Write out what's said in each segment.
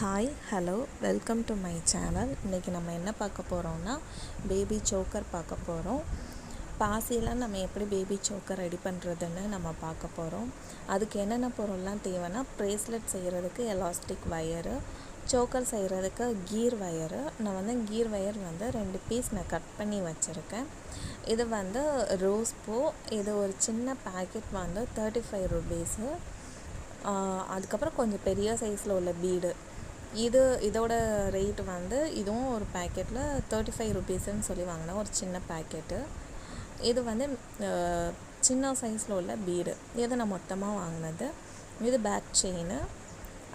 Hi hello welcome to my channel. இன்றைக்கி நம்ம என்ன பார்க்க போகிறோம்னா பேபி சோக்கர் பார்க்க போகிறோம். பாசியில் நம்ம எப்படி பேபி சோக்கர் ரெடி பண்ணுறதுன்னு நம்ம பார்க்க போகிறோம். அதுக்கு என்னென்ன பொருள்லாம் தேவைன்னா, ப்ரேஸ்லெட் செய்கிறதுக்கு எலாஸ்டிக் வயரு, சோக்கர் செய்கிறதுக்கு கீர் வயரு. நான் கீர் வயர் 2 பீஸ் நான் கட் பண்ணி வச்சுருக்கேன். இது ரோஸ் பூ. இது ஒரு சின்ன பேக்கெட் 35 ருபீஸு. அதுக்கப்புறம் கொஞ்சம் பெரிய சைஸில் உள்ள பீடு, இதோட ரேட் இதுவும் ஒரு பேக்கெட்டில் 35 ருபீஸ்ன்னு சொல்லி வாங்கினேன், ஒரு சின்ன பேக்கெட்டு. இது சின்ன சைஸில் உள்ள பீடு, இதை நான் மொத்தமாக வாங்கினது. இது பேக் செயின்.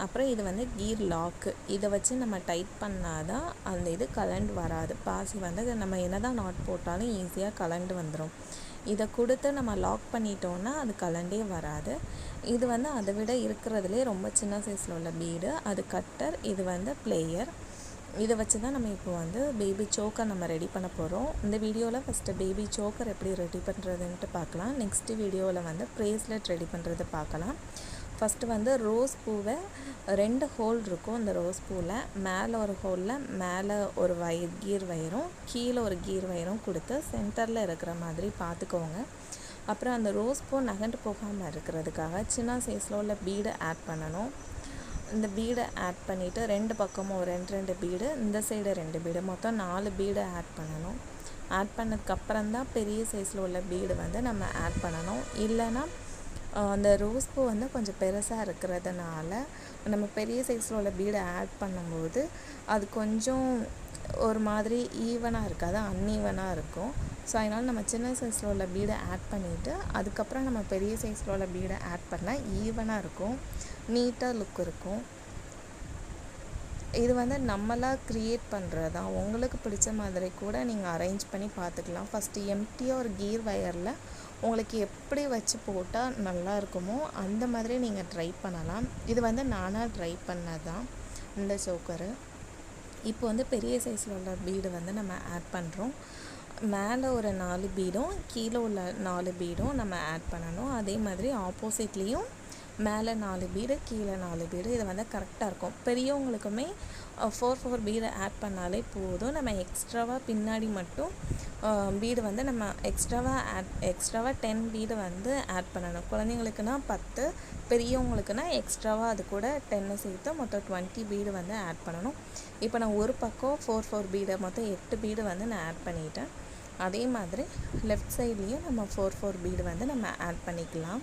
அப்புறம் இது கீர் லாக்கு. இதை வச்சு நம்ம டைட் பண்ணால் தான் அந்த இது கலண்டு வராது. பாசி நம்ம என்ன தான் நாட் போட்டாலும் ஈஸியாக கலண்டு வந்துடும். இதை கொடுத்து நம்ம லாக் பண்ணிட்டோன்னா அது கலண்டே வராது. இது அதை விட இருக்கிறதுலே ரொம்ப சின்ன சைஸில் உள்ள பீடு. அது கட்டர். இது பிளேயர். இதை வச்சு தான் நம்ம இப்போ பேபி சோக்கர் நம்ம ரெடி பண்ண போகிறோம். இந்த வீடியோவில் ஃபஸ்ட்டு பேபி சோக்கர் எப்படி ரெடி பண்ணுறதுன்ட்டு பார்க்கலாம். நெக்ஸ்ட் வீடியோவில் ப்ரேஸ்லெட் ரெடி பண்ணுறது பார்க்கலாம். ஃபஸ்ட்டு ரோஸ் பூவை 2 ஹோல் இருக்கும். இந்த ரோஸ் பூவில் மேலே ஒரு ஹோலில் மேலே ஒரு கீர் வயரும் கீழே ஒரு கீர் வயரும் கொடுத்து சென்டரில் இருக்கிற மாதிரி பார்த்துக்கோங்க. அப்புறம் அந்த ரோஸ் பூ நகண்டு போகாமல் இருக்கிறதுக்காக சின்ன சைஸில் உள்ள பீடை ஆட் பண்ணணும். இந்த பீடை ஆட் பண்ணிவிட்டு 2 பக்கமும் 2 பீடு, இந்த சைடு 2 பீடு, மொத்தம் 4 பீடை ஆட் பண்ணணும். ஆட் பண்ணதுக்கப்புறம் தான் பெரிய சைஸில் உள்ள பீடு நம்ம ஆட் பண்ணணும். இல்லைன்னா அந்த ரோஸ் பூ கொஞ்சம் பெருசாக இருக்கிறதுனால நம்ம பெரிய சைஸில் உள்ள பீடை ஆட் பண்ணும்போது அது கொஞ்சம் ஒரு மாதிரி ஈவனாக இருக்காது, அன்ஈவனாக இருக்கும். ஸோ அதனால் நம்ம சின்ன சைஸில் உள்ள பீடை ஆட் பண்ணிவிட்டு அதுக்கப்புறம் நம்ம பெரிய சைஸில் உள்ள பீடை ஆட் பண்ணால் ஈவனாக இருக்கும், நீட்டாக லுக் இருக்கும். இது நம்மளாக க்ரியேட் பண்ணுறது தான். உங்களுக்கு பிடிச்ச மாதிரி கூட நீங்கள் அரேஞ்ச் பண்ணி பார்த்துக்கலாம். ஃபஸ்ட்டு எம்டியாக ஒரு கீர் வயரில் உங்களுக்கு எப்படி வச்சு போட்டால் நல்லா இருக்குமோ அந்த மாதிரி நீங்கள் ட்ரை பண்ணலாம். இது நானாக ட்ரை பண்ணது தான் இந்த சோக்கரு. இப்போ பெரிய சைஸில் உள்ள பீடு நம்ம ஆட் பண்ணுறோம். மேலே ஒரு 4 பீடும் கீழே உள்ள 4 பீடும் நம்ம ஆட் பண்ணணும். அதே மாதிரி ஆப்போசிட்லேயும் மேலே 4 பீடு கீழே 4 பீடு. இது கரெக்டாக இருக்கும். பெரியவங்களுக்குமே 4 பீடை ஆட் பண்ணாலே போதும். நம்ம எக்ஸ்ட்ராவாக பின்னாடி மட்டும் பீடு நம்ம எக்ஸ்ட்ராவாக 10 பீடு ஆட் பண்ணணும். குழந்தைங்களுக்குன்னா 10, பெரியவங்களுக்குன்னா எக்ஸ்ட்ராவாக அது கூட 10 சேர்த்து மொத்தம் 20 பீடு ஆட் பண்ணணும். இப்போ நான் ஒரு பக்கம் 4 பீடை மொத்தம் 8 பீடு நான் ஆட் பண்ணிட்டேன். அதே மாதிரி லெஃப்ட் சைட்லேயும் நம்ம 4 பீடு நம்ம ஆட் பண்ணிக்கலாம்.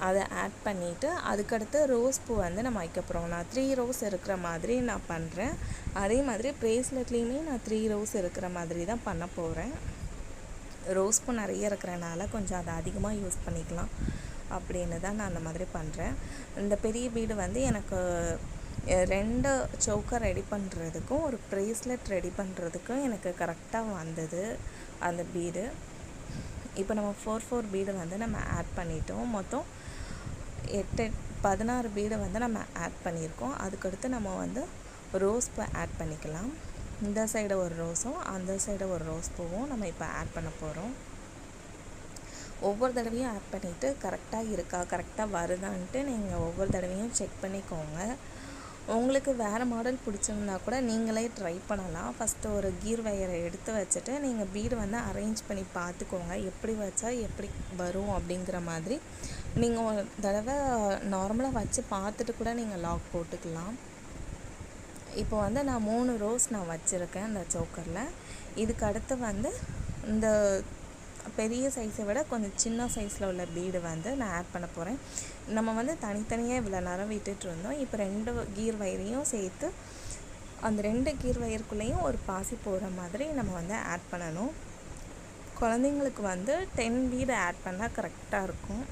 அதை ஆட் பண்ணிவிட்டு அதுக்கடுத்து ரோஸ் பூ நம்ம வைக்க போகிறோம். நான் 3 ரோஸ் இருக்கிற மாதிரி நான் பண்ணுறேன். அதே மாதிரி ப்ரேஸ்லெட்லேயுமே நான் 3 ரோஸ் இருக்கிற மாதிரி தான் பண்ண போகிறேன். ரோஸ் பூ நிறைய இருக்கிறனால கொஞ்சம் அதை அதிகமாக யூஸ் பண்ணிக்கலாம் அப்படின்னு தான் நான் அந்த மாதிரி பண்ணுறேன். இந்த பெரிய பீடு எனக்கு 2 சோக்கர் ரெடி பண்ணுறதுக்கும் ஒரு ப்ரேஸ்லெட் ரெடி பண்ணுறதுக்கும் எனக்கு கரெக்டாக வந்தது அந்த பீடு. இப்போ நம்ம 4 பீடு நம்ம ஆட் பண்ணிட்டோம். மொத்தம் 16 பீடை நம்ம ஆட் பண்ணியிருக்கோம். அதுக்கடுத்து நம்ம ரோஸ் பூ ஆட் பண்ணிக்கலாம். இந்த சைடு ஒரு ரோஸும் அந்த சைடு ஒரு ரோஸ் பூவும் நம்ம இப்போ ஆட் பண்ண போகிறோம். ஒவ்வொரு தடவையும் ஆட் பண்ணிவிட்டு கரெக்டாக இருக்கா, கரெக்டாக வருதான்ட்டு நீங்கள் ஒவ்வொரு தடவையும் செக் பண்ணிக்கோங்க. உங்களுக்கு வேறு மாடல் பிடிச்சிருந்தா கூட நீங்களே ட்ரை பண்ணலாம். ஃபஸ்ட்டு ஒரு கீர் வயரை எடுத்து வச்சுட்டு நீங்கள் பீடு அரேஞ்ச் பண்ணி பார்த்துக்கோங்க, எப்படி வச்சா எப்படி வரும் அப்படிங்கிற மாதிரி. நீங்கள் ஒரு தடவை நார்மலாக வச்சு பார்த்துட்டு கூட நீங்கள் லாக் போட்டுக்கலாம். இப்போ நான் 3 ரோஸ் நான் வச்சுருக்கேன் இந்த சோக்கரில். இதுக்கு அடுத்து இந்த பெரிய சைஸை விட கொஞ்சம் சின்ன சைஸில் உள்ள பீடு நான் ஆட் பண்ண போகிறேன். நம்ம தனித்தனியாக இவ்வளோ நேரம் விட்டுட்டு இருந்தோம். இப்போ 2 கீர் வயரையும் சேர்த்து அந்த 2 கீர் வயருக்குள்ளேயும் ஒரு பாசி போகிற மாதிரி நம்ம ஆட் பண்ணணும். குழந்தைங்களுக்கு 10 பீடு ஆட் பண்ணால் கரெக்டாக இருக்கும்.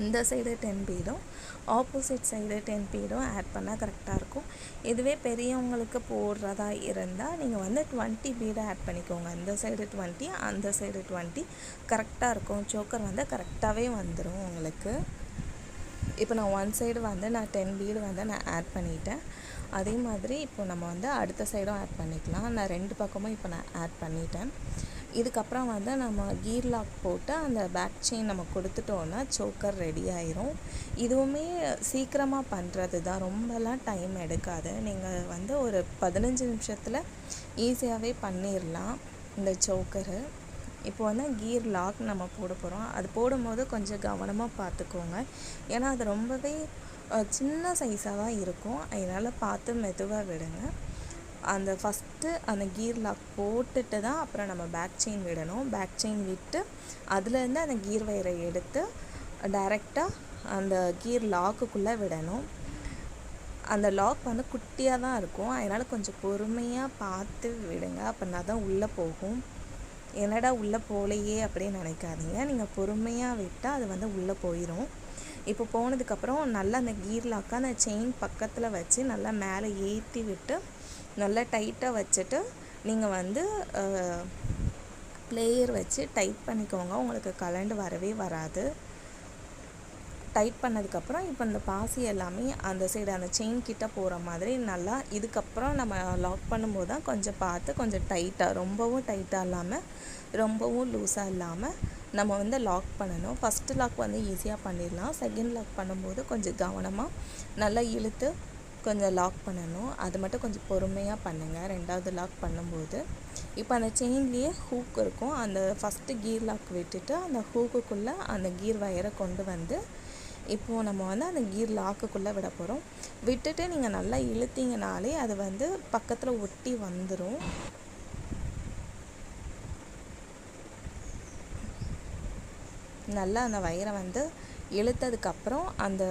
இந்த சைடு 10 பீடும் ஆப்போசிட் சைடு 10 பீடும் ஆட் பண்ணால் கரெக்டாக இருக்கும். இதுவே பெரியவங்களுக்கு போடுறதா இருந்தால் நீங்கள் 20 பீடை ஆட் பண்ணிக்கோங்க. இந்த சைடு 20 அந்த சைடு 20 கரெக்டாக இருக்கும். சோக்கர் கரெக்டாகவே வந்துடும் உங்களுக்கு. இப்போ நான் ஒன் சைடு நான் 10 பீடு நான் ஆட் பண்ணிட்டேன். அதே மாதிரி இப்போ நம்ம அடுத்த சைடும் ஆட் பண்ணிக்கலாம். நான் 2 பக்கமும் இப்போ நான் ஆட் பண்ணிட்டேன். இதுக்கப்புறம் வந்து நம்ம கீர் லாக் போட்டு அந்த பேக் செயின் நம்ம கொடுத்துட்டோன்னா சோக்கர் ரெடி ஆயிரும். இதுவுமே சீக்கிரமாக பண்ணுறது தான், ரொம்பலாம் டைம் எடுக்காது. நீங்கள் வந்து ஒரு 15 நிமிஷத்தில் ஈஸியாகவே பண்ணிடலாம் இந்த சோக்கரு. இப்போ வந்து கீர் லாக் நம்ம போட போகிறோம். அது போடும்போது கொஞ்சம் கவனமாக பார்த்துக்கோங்க, ஏன்னா அது ரொம்பவே சின்ன சைஸாக தான் இருக்கும். அதனால் பார்த்து மெதுவாக விடுங்க. அந்த ஃபஸ்ட்டு அந்த கீர் லாக் போட்டுட்டு தான் அப்புறம் நம்ம பேக் செயின் விடணும். பேக் செயின் விட்டு அதுலேருந்து அந்த கீர் வயரை எடுத்து டைரெக்டாக அந்த கீர் லாக்குக்குள்ளே விடணும். அந்த லாக் வந்து குட்டியாக தான் இருக்கும், அதனால் கொஞ்சம் பொறுமையாக பார்த்து விடுங்க. அப்படின்னா தான் உள்ளே போகும். என்னடா உள்ளே போகலையே அப்படின்னு நினைக்காதீங்க. நீங்கள் பொறுமையாக விட்டால் அது வந்து உள்ளே போயிடும். இப்போ போனதுக்கப்புறம் நல்லா அந்த கீர் லாக்கை அந்த செயின் பக்கத்தில் வச்சு நல்லா மேலே ஏற்றி விட்டு நல்லா டைட்டாக வச்சுட்டு நீங்கள் வந்து ப்ளேயர் வச்சு டைட் பண்ணிக்கோங்க. உங்களுக்கு கலண்டு வரவே வராது. டைட் பண்ணதுக்கப்புறம் இப்போ இந்த பாசி எல்லாமே அந்த சைடு அந்த செயின் கிட்ட போகிற மாதிரி நல்லா, இதுக்கப்புறம் நம்ம லாக் பண்ணும்போது தான் கொஞ்சம் பார்த்து கொஞ்சம் டைட்டாக, ரொம்பவும் டைட்டாக இல்லாமல் ரொம்பவும் லூஸாக இல்லாமல் நம்ம வந்து லாக் பண்ணணும். ஃபஸ்ட்டு லாக் வந்து ஈஸியாக பண்ணிடலாம். செகண்ட் லாக் பண்ணும்போது கொஞ்சம் கவனமாக நல்லா இழுத்து கொஞ்சம் லாக் பண்ணணும். அது மட்டும் கொஞ்சம் பொறுமையாக பண்ணுங்கள் ரெண்டாவது லாக் பண்ணும்போது. இப்போ அந்த செயின்லேயே ஹூக் இருக்கும். அந்த ஃபஸ்ட்டு கீர் லாக் விட்டுட்டு அந்த ஹூக்குக்குள்ளே அந்த கீர் வயரை கொண்டு வந்து இப்போது நம்ம வந்து அந்த கீர் லாக்குக்குள்ளே விட போகிறோம். விட்டுட்டு நீங்கள் நல்லா இழுத்தீங்கனாலே அது வந்து பக்கத்தில் ஒட்டி வந்துடும். நல்லா அந்த வயரை வந்து இழுத்ததுக்கப்புறம் அந்த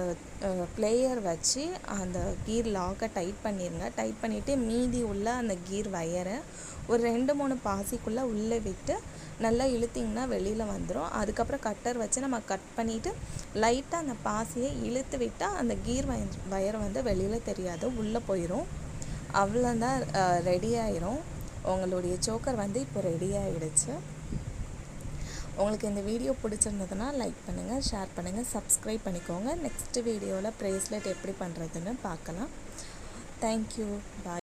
ப்ளேயர் வச்சு அந்த கீர் லாக்கை டைட் பண்ணிடுங்க. டைட் பண்ணிவிட்டு மீதி உள்ள அந்த கீர் வயரை ஒரு 2-3 பாசிக்குள்ளே உள்ளே விட்டு நல்லா இழுத்திங்கன்னா வெளியில் வந்துடும். அதுக்கப்புறம் கட்டர் வச்சு நம்ம கட் பண்ணிவிட்டு லைட்டாக அந்த பாசியை இழுத்து விட்டால் அந்த கீர் வயரை வந்து வெளியில் தெரியாது, உள்ளே போயிடும். அவ்வளோதான், ரெடி ஆயிரும். உங்களுடைய சோக்கர் வந்து இப்போ ரெடி ஆகிடுச்சு. உங்களுக்கு இந்த வீடியோ பிடிச்சிருந்ததுன்னா லைக் பண்ணுங்கள், ஷேர் பண்ணுங்கள், சப்ஸ்கிரைப் பண்ணிக்கோங்க. நெக்ஸ்ட் வீடியோவில் ப்ரேஸ்லெட் எப்படி பண்ணுறதுன்னு பார்க்கலாம். தேங்க்யூ, பாய்.